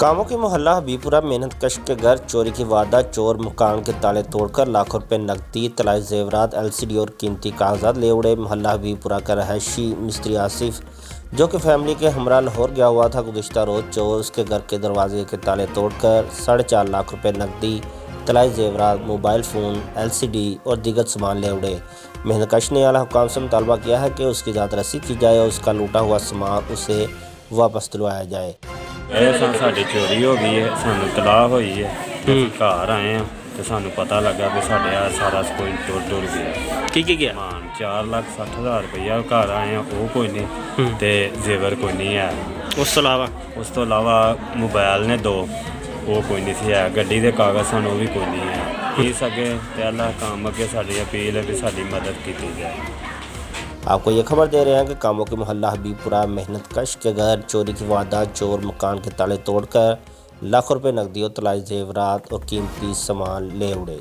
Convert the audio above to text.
कामों की मोहल्ला हबीबपुरा मेहनत कश के घर चोरी की वारदात। चोर मकान के ताले तोड़कर लाखों रुपए नकदी, तलाई जेवरात, एलसीडी और कीमती कागजात ले उड़े। मोहल्ला हबीबपुरा का रहायशी मिस्त्री आसिफ, जो कि फैमिली के हमरा लाहौर गया हुआ था, गुज़िश्ता रोज़ चोर उसके घर के दरवाजे के ताले तोड़कर 4.5 लाख रुपए नकदी, तलाई जेवरात, मोबाइल फ़ोन, एलसीडी और दीगर सामान ले उड़े। मेहनतकश ने आला हुकाम से मुतालबा किया है कि उसकी ज़्यादा रसी की जाए और उसका लूटा हुआ सामान उसे वापस दिलवाया जाए। साड़ी चोरी हो गई है, सानू तलाह हुई है, घर आए हैं तो सानू पता लगा भी साढ़े सारा कोई टुर गया। की गया? मान 4,60,000 रुपया घर आए हैं, वो कोई नहीं ते जेवर कोई नहीं है। उस तो अलावा मोबाइल ने 2, वो कोई नहीं सी है। गड्डी के कागज़ सन, वो भी कोई नहीं है। इस अगे ते अल्लाह काम अगे साडी अपील है भी साडी मदद की जाए। आपको ये खबर दे रहे हैं कि कामों के मोहल्ला हबीबपुरा मेहनत कश के घर चोरी की वारदात। चोर मकान के ताले तोड़कर लाखों रुपए नकदी और तलाई जेवरात और कीमती सामान ले उड़े।